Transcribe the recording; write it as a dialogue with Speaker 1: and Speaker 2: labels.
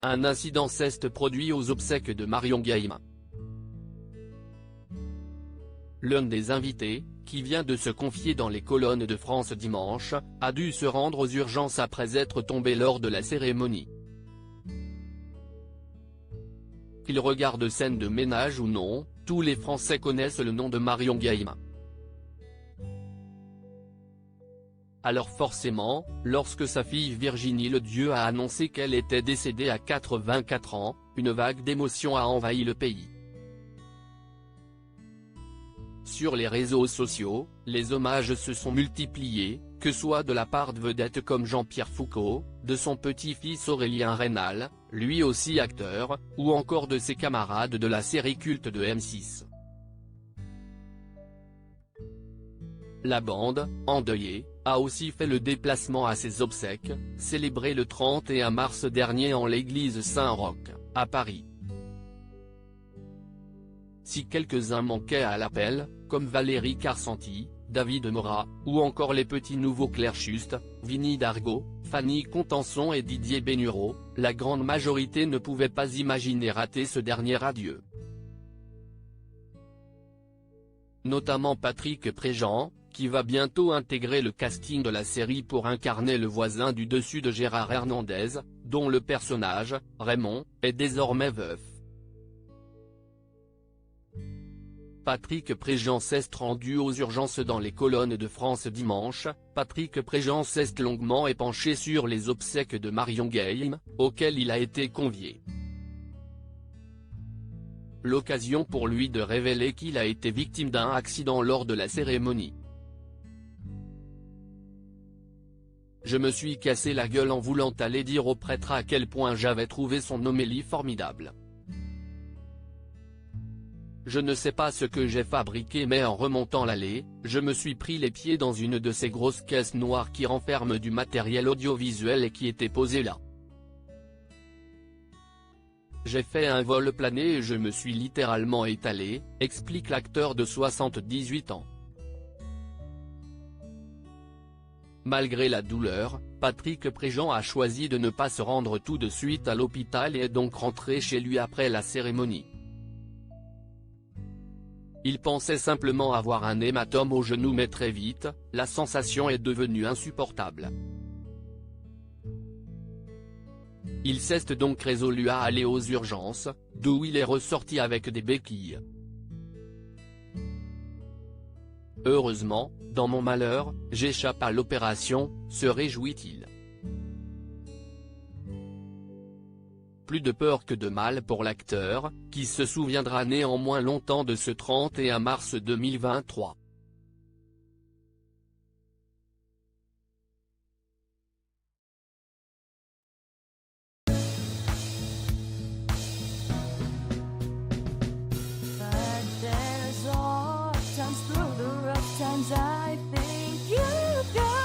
Speaker 1: Un incident s'est produit aux obsèques de Marion Guilhem. L'un des invités, qui vient de se confier dans les colonnes de France dimanche, a dû se rendre aux urgences après être tombé lors de la cérémonie. Qu'ils regardent scène de ménage ou non, tous les Français connaissent le nom de Marion Guilhem. Alors forcément, lorsque sa fille Virginie Ledieu a annoncé qu'elle était décédée à 84 ans, une vague d'émotion a envahi le pays. Sur les réseaux sociaux, les hommages se sont multipliés, que soit de la part de vedettes comme Jean-Pierre Foucault, de son petit-fils Aurélien Raynal, lui aussi acteur, ou encore de ses camarades de la série culte de M6. La bande, endeuillée, a aussi fait le déplacement à ses obsèques, célébrées le 31 mars dernier en l'église Saint-Roch, à Paris. Si quelques-uns manquaient à l'appel, comme Valérie Carcenti, David Morat, ou encore les petits nouveaux Claire Schust, Vinnie Dargaud, Fanny Contenson et Didier Bénureau, la grande majorité ne pouvait pas imaginer rater ce dernier adieu. Notamment Patrick Préjean, qui va bientôt intégrer le casting de la série pour incarner le voisin du dessus de Gérard Hernandez, dont le personnage, Raymond, est désormais veuf. Patrick Préjean s'est rendu aux urgences dans les colonnes de France dimanche. Patrick Préjean s'est longuement épanché sur les obsèques de Marion Guilhem, auxquelles il a été convié. L'occasion pour lui de révéler qu'il a été victime d'un accident lors de la cérémonie. Je me suis cassé la gueule en voulant aller dire au prêtre à quel point j'avais trouvé son homélie formidable. Je ne sais pas ce que j'ai fabriqué mais en remontant l'allée, je me suis pris les pieds dans une de ces grosses caisses noires qui renferment du matériel audiovisuel et qui était posée là. J'ai fait un vol plané et je me suis littéralement étalé, explique l'acteur de 78 ans. Malgré la douleur, Patrick Préjean a choisi de ne pas se rendre tout de suite à l'hôpital et est donc rentré chez lui après la cérémonie. Il pensait simplement avoir un hématome au genou mais très vite, la sensation est devenue insupportable. Il s'est donc résolu à aller aux urgences, d'où il est ressorti avec des béquilles. Heureusement, dans mon malheur, j'échappe à l'opération, se réjouit-il. Plus de peur que de mal pour l'acteur, qui se souviendra néanmoins longtemps de ce 31 mars 2023.
Speaker 2: Sometimes through the rough times I think you got